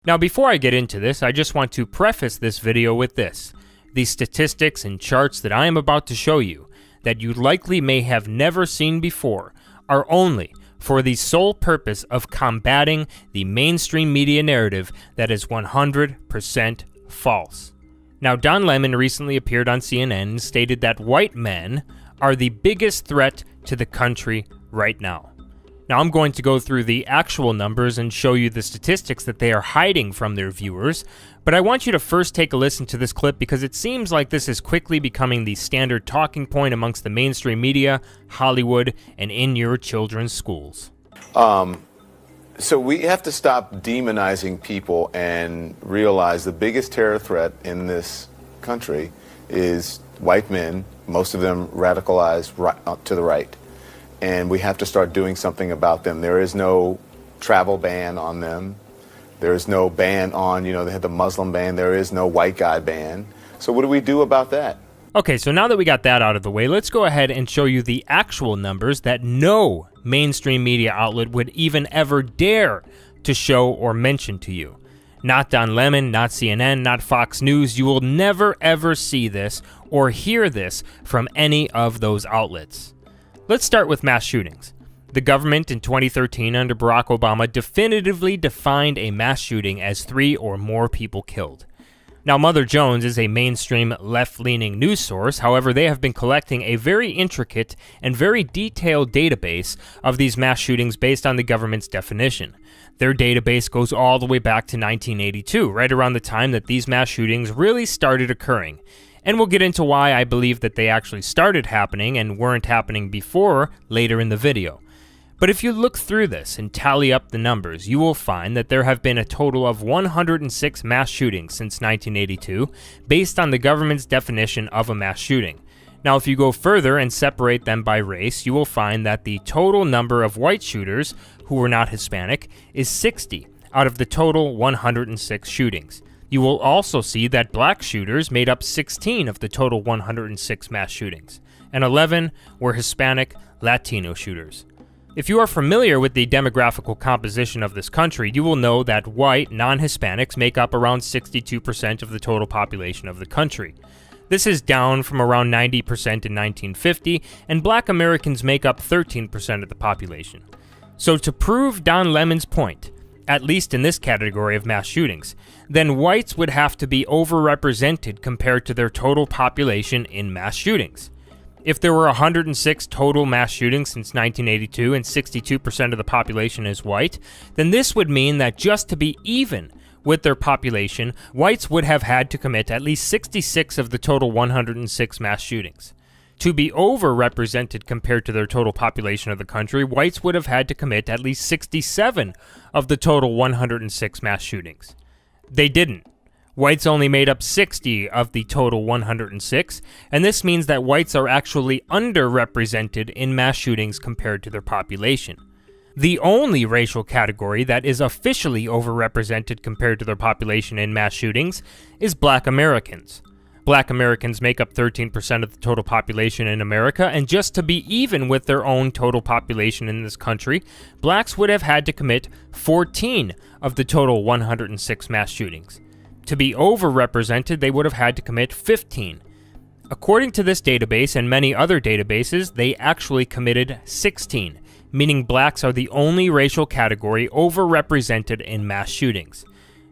Now before I get into this, I just want to preface this video with this. The statistics and charts that I am about to show you, that you likely may have never seen before, are only for the sole purpose of combating the mainstream media narrative that is 100% false. Now, Don Lemon recently appeared on CNN and stated that white men are the biggest threat to the country right now. Now, I'm going to go through the actual numbers and show you the statistics that they are hiding from their viewers, but I want you to first take a listen to this clip because it seems like this is quickly becoming the standard talking point amongst the mainstream media, Hollywood, and in your children's schools. So we have to stop demonizing people and realize the biggest terror threat in this country is white men, most of them radicalized to the right. And we have to start doing something about them. There is no travel ban on them. There is no ban on, they had the Muslim ban. There is no white guy ban. So what do we do about that? Okay, so now that we got that out of the way, let's go ahead and show you the actual numbers that no mainstream media outlet would even ever dare to show or mention to you. Not Don Lemon, not CNN, not Fox News. You will never ever see this or hear this from any of those outlets. Let's start with mass shootings. The government in 2013 under Barack Obama definitively defined a mass shooting as 3 or more people killed. Now, Mother Jones is a mainstream left-leaning news source. However, they have been collecting a very intricate and very detailed database of these mass shootings based on the government's definition. Their database goes all the way back to 1982, right around the time that these mass shootings really started occurring. And we'll get into why I believe that they actually started happening and weren't happening before later in the video. But if you look through this and tally up the numbers, you will find that there have been a total of 106 mass shootings since 1982, based on the government's definition of a mass shooting. Now, if you go further and separate them by race, you will find that the total number of white shooters who were not Hispanic is 60 out of the total 106 shootings. You will also see that black shooters made up 16 of the total 106 mass shootings, and 11 were Hispanic Latino shooters. If you are familiar with the demographical composition of this country, you will know that white non-Hispanics make up around 62% of the total population of the country. This is down from around 90% in 1950, and black Americans make up 13% of the population. So to prove Don Lemon's point, at least in this category of mass shootings, then whites would have to be overrepresented compared to their total population in mass shootings. If there were 106 total mass shootings since 1982 and 62% of the population is white, then this would mean that just to be even with their population, whites would have had to commit at least 66 of the total 106 mass shootings. To be overrepresented compared to their total population of the country, whites would have had to commit at least 67 of the total 106 mass shootings. They didn't. Whites only made up 60 of the total 106, and this means that whites are actually underrepresented in mass shootings compared to their population. The only racial category that is officially overrepresented compared to their population in mass shootings is black Americans. Black Americans make up 13% of the total population in America, and just to be even with their own total population in this country, blacks would have had to commit 14 of the total 106 mass shootings. To be overrepresented, they would have had to commit 15. According to this database and many other databases, they actually committed 16, meaning blacks are the only racial category overrepresented in mass shootings.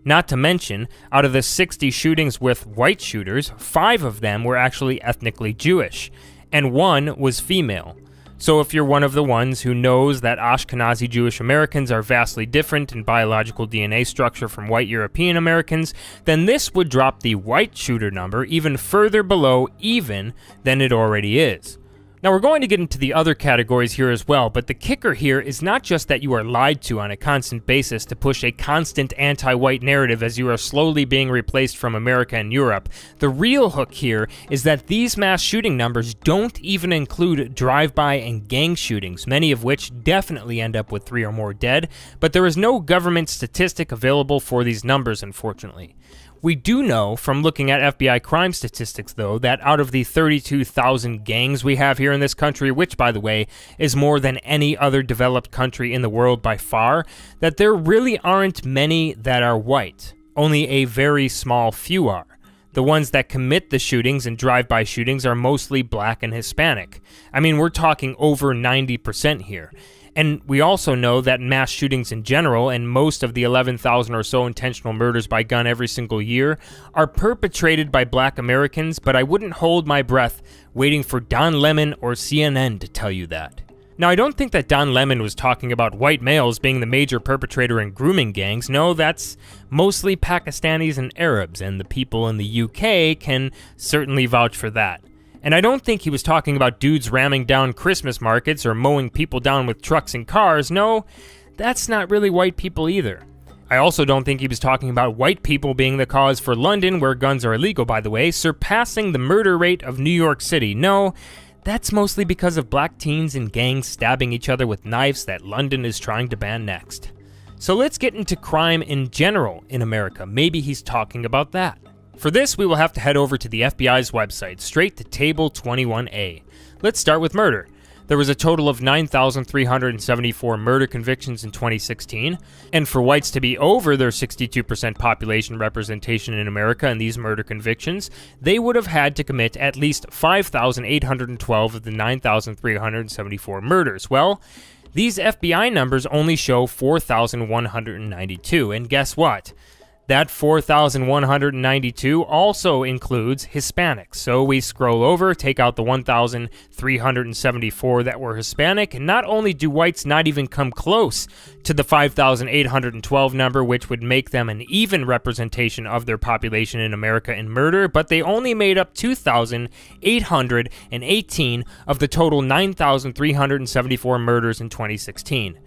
Not to mention, out of the 60 shootings with white shooters, 5 of them were actually ethnically Jewish, and 1 was female. So if you're one of the ones who knows that Ashkenazi Jewish Americans are vastly different in biological DNA structure from white European Americans, then this would drop the white shooter number even further below even than it already is. Now we're going to get into the other categories here as well, but the kicker here is not just that you are lied to on a constant basis to push a constant anti-white narrative as you are slowly being replaced from America and Europe. The real hook here is that these mass shooting numbers don't even include drive-by and gang shootings, many of which definitely end up with 3 or more dead, but there is no government statistic available for these numbers, unfortunately. We do know from looking at FBI crime statistics, though, that out of the 32,000 gangs we have here in this country, which, by the way, is more than any other developed country in the world by far, that there really aren't many that are white. Only a very small few are. The ones that commit the shootings and drive-by shootings are mostly black and Hispanic. I mean, we're talking over 90% here. And we also know that mass shootings in general, and most of the 11,000 or so intentional murders by gun every single year, are perpetrated by black Americans, but I wouldn't hold my breath waiting for Don Lemon or CNN to tell you that. Now, I don't think that Don Lemon was talking about white males being the major perpetrator in grooming gangs. No, that's mostly Pakistanis and Arabs, and the people in the UK can certainly vouch for that. And I don't think he was talking about dudes ramming down Christmas markets or mowing people down with trucks and cars. No, that's not really white people either. I also don't think he was talking about white people being the cause for London, where guns are illegal, by the way, surpassing the murder rate of New York City. No, that's mostly because of black teens and gangs stabbing each other with knives that London is trying to ban next. So let's get into crime in general in America. Maybe he's talking about that. For this, we will have to head over to the FBI's website, straight to Table 21A. Let's start with murder. There was a total of 9,374 murder convictions in 2016, and for whites to be over their 62% population representation in America in these murder convictions, they would have had to commit at least 5,812 of the 9,374 murders. Well, these FBI numbers only show 4,192, and guess what? That 4,192 also includes Hispanics. So we scroll over, take out the 1,374 that were Hispanic, and not only do whites not even come close to the 5,812 number, which would make them an even representation of their population in America in murder, but they only made up 2,818 of the total 9,374 murders in 2016.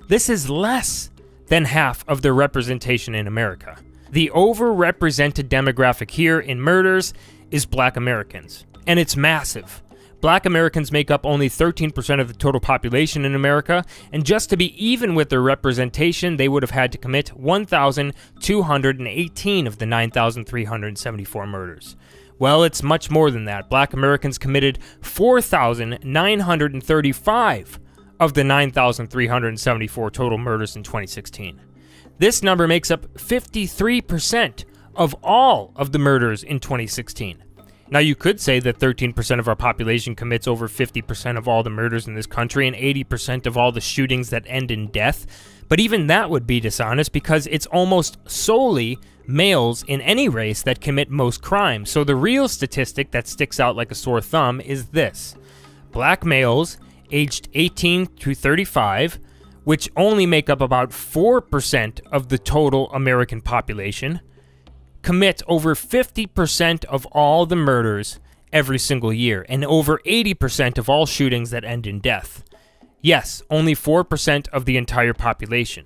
This is less than half of their representation in America. The overrepresented demographic here in murders is black Americans, and it's massive. Black Americans make up only 13% of the total population in America, and just to be even with their representation, they would have had to commit 1,218 of the 9,374 murders. Well, it's much more than that. Black Americans committed 4,935 of the 9,374 total murders in 2016. This number makes up 53% of all of the murders in 2016. Now, you could say that 13% of our population commits over 50% of all the murders in this country and 80% of all the shootings that end in death, but even that would be dishonest because it's almost solely males in any race that commit most crimes. So the real statistic that sticks out like a sore thumb is this. Black males aged 18 to 35, which only make up about 4% of the total American population, commit over 50% of all the murders every single year, and over 80% of all shootings that end in death. Yes, only 4% of the entire population.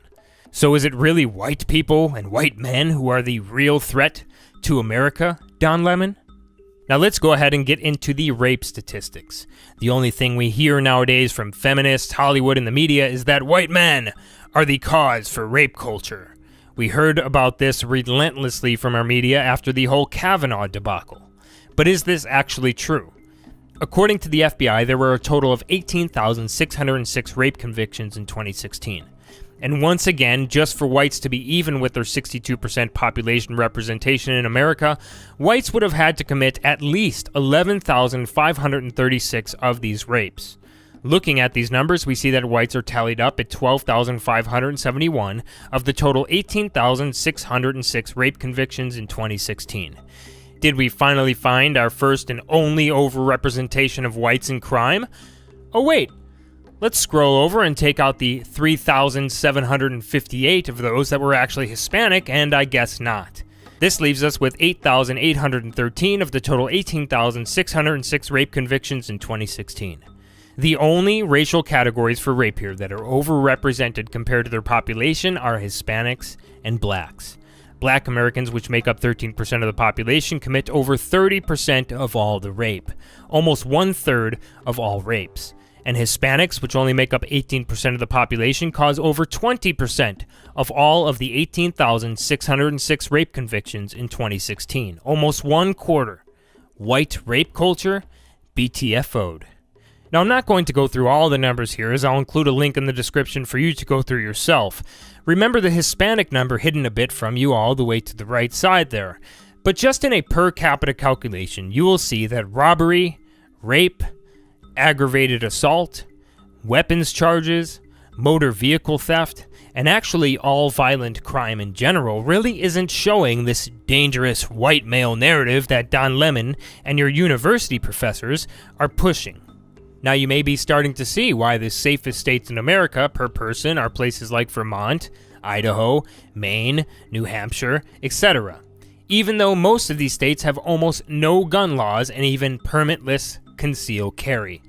So is it really white people and white men who are the real threat to America, Don Lemon? Now let's go ahead and get into the rape statistics. The only thing we hear nowadays from feminists, Hollywood, and the media is that white men are the cause for rape culture. We heard about this relentlessly from our media after the whole Kavanaugh debacle. But is this actually true? According to the FBI, there were a total of 18,606 rape convictions in 2016. And once again, just for whites to be even with their 62% population representation in America, whites would have had to commit at least 11,536 of these rapes. Looking at these numbers, we see that whites are tallied up at 12,571 of the total 18,606 rape convictions in 2016. Did we finally find our first and only overrepresentation of whites in crime? Oh wait. Let's scroll over and take out the 3,758 of those that were actually Hispanic, and I guess not. This leaves us with 8,813 of the total 18,606 rape convictions in 2016. The only racial categories for rape here that are overrepresented compared to their population are Hispanics and blacks. Black Americans, which make up 13% of the population, commit over 30% of all the rape, almost 1/3 of all rapes. And Hispanics, which only make up 18% of the population, cause over 20% of all of the 18,606 rape convictions in 2016. Almost 1/4. White rape culture, BTFO'd. Now, I'm not going to go through all the numbers here, as I'll include a link in the description for you to go through yourself. Remember the Hispanic number hidden a bit from you all the way to the right side there. But just in a per capita calculation, you will see that robbery, rape, aggravated assault, weapons charges, motor vehicle theft, and actually all violent crime in general really isn't showing this dangerous white male narrative that Don Lemon and your university professors are pushing. Now, you may be starting to see why the safest states in America per person are places like Vermont, Idaho, Maine, New Hampshire, etc. Even though most of these states have almost no gun laws and even permitless concealed carry.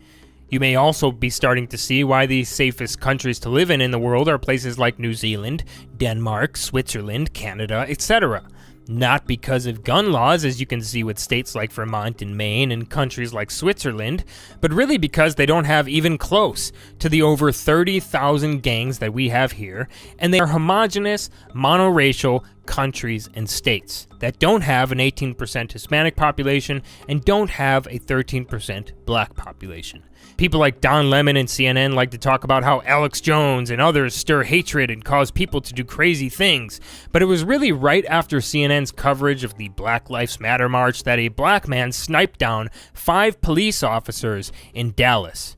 You may also be starting to see why the safest countries to live in the world are places like New Zealand, Denmark, Switzerland, Canada, etc. Not because of gun laws, as you can see with states like Vermont and Maine and countries like Switzerland, but really because they don't have even close to the over 30,000 gangs that we have here, and they are homogenous, monoracial countries and states that don't have an 18% Hispanic population and don't have a 13% black population. People like Don Lemon and CNN like to talk about how Alex Jones and others stir hatred and cause people to do crazy things, but it was really right after CNN's coverage of the Black Lives Matter march that a black man sniped down 5 police officers in Dallas.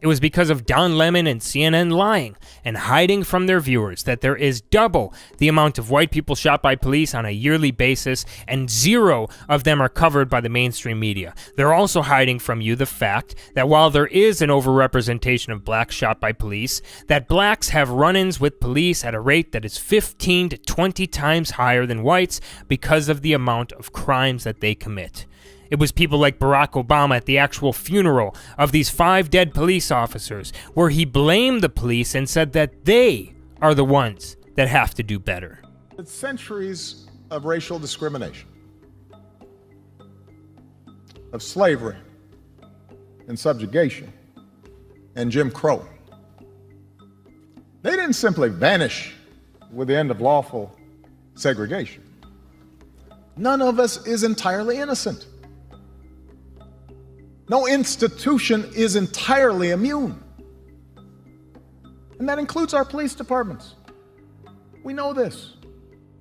It was because of Don Lemon and CNN lying and hiding from their viewers that there is double the amount of white people shot by police on a yearly basis, and 0 of them are covered by the mainstream media. They're also hiding from you the fact that while there is an overrepresentation of blacks shot by police, that blacks have run-ins with police at a rate that is 15 to 20 times higher than whites because of the amount of crimes that they commit. It was people like Barack Obama at the actual funeral of these 5 dead police officers, where he blamed the police and said that they are the ones that have to do better. It's centuries of racial discrimination, of slavery and subjugation and Jim Crow. They didn't simply vanish with the end of lawful segregation. None of us is entirely innocent. No institution is entirely immune. And that includes our police departments. We know this.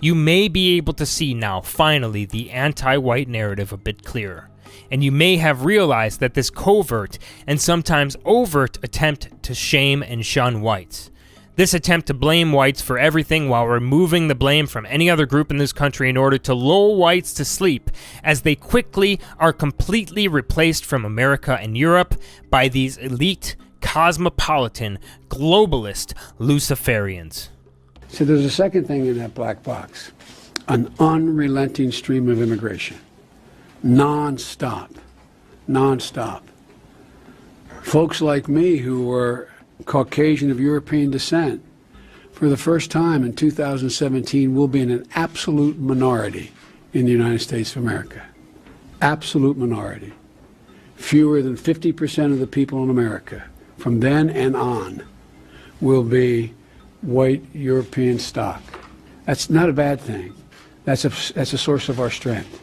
You may be able to see now, finally, the anti-white narrative a bit clearer. And you may have realized that this covert and sometimes overt attempt to shame and shun whites, this attempt to blame whites for everything while removing the blame from any other group in this country in order to lull whites to sleep as they quickly are completely replaced from America and Europe by these elite, cosmopolitan, globalist Luciferians. So there's a second thing in that black box, an unrelenting stream of immigration, non-stop. Folks like me who were Caucasian of European descent, for the first time in 2017, will be in an absolute minority in the United States of America. Absolute minority. Fewer than 50% of the people in America from then and on will be white European stock. That's not a bad thing. That's a source of our strength.